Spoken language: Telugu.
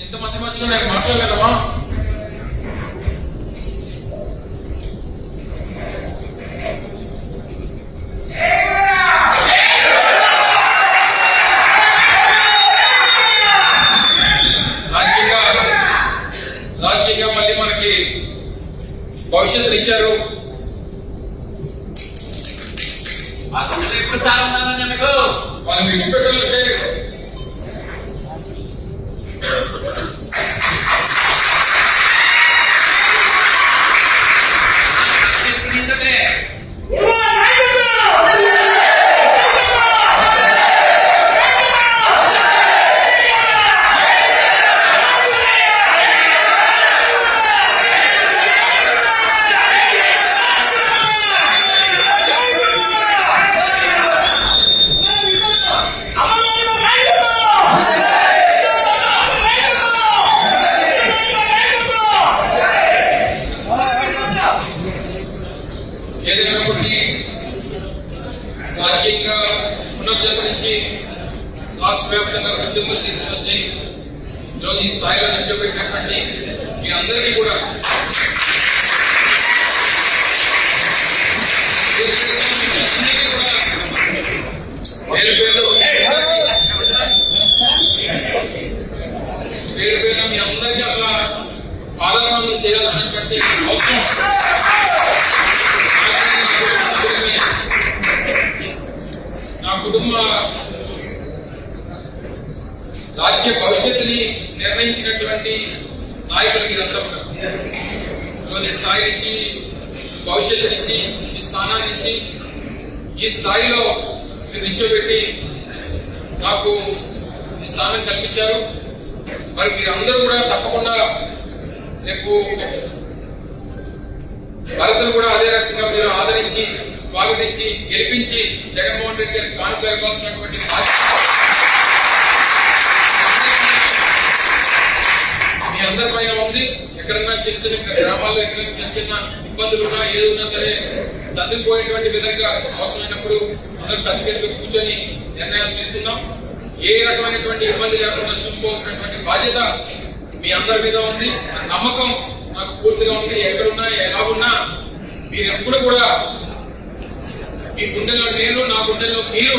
ఇంతమంది మధ్యలో నేను మాట్లాడలేదమ్మా. రాజకీయంగా మళ్ళీ మనకి భవిష్యత్తు ఇచ్చారు. మనం విడిచిపెట్టాలంటే ఏదైనప్పటికీ రాజకీయంగా పునర్జన్మనిచ్చి రాష్ట్ర వ్యాప్తంగా ఉద్యమాలు తీసుకుని వచ్చి ఈరోజు ఈ స్థాయిలో నిల్చోబెట్టినటువంటి మీ అందరికీ కూడా పేరు పేరున మీ అందరికీ అసలు ఆదరణ చేయాల్సినటువంటి అవసరం నా కుటుంబ రాజకీయ భవిష్యత్తుని నిర్ణయించినటువంటి నాయకులు మీరంతా కూడా ఈ స్థాయి నుంచి భవిష్యత్తునిచ్చి ఈ స్థానాన్ని ఇచ్చి ఈ స్థాయిలో మీరు నిల్చోబెట్టి నాకు ఈ స్థానం కల్పించారు. మరి మీరందరూ కూడా తప్పకుండా రేపు భరతను కూడా అదే రకంగా మీరు ఆదరించి స్వాగతించి గెలిపించి జగన్మోహన్ రెడ్డి గారికి కానుక ఇవ్వాల్సినటువంటి మీ అందరి పైన ఉంది. ఎక్కడన్నా చిన్న చిన్న గ్రామాల్లో ఎక్కడైనా చిన్న చిన్న ఇబ్బందులు ఉన్నా ఏది ఉన్నా సరే సర్దుకుపోయేటువంటి విధంగా అవసరమైనప్పుడు అందరూ కలిసి కూర్చొని నిర్ణయాలు తీసుకుందాం. ఏ రకమైనటువంటి ఇబ్బంది లేకుండా చూసుకోవాల్సినటువంటి బాధ్యత మీ అందరి మీద ఉంది. నమ్మకం నాకు పూర్తిగా ఉంది. ఎక్కడున్నా ఎలా ఉన్నా మీరు ఎప్పుడు కూడా మీ గుండెల్లో నేను, నా గుండెల్లో మీరు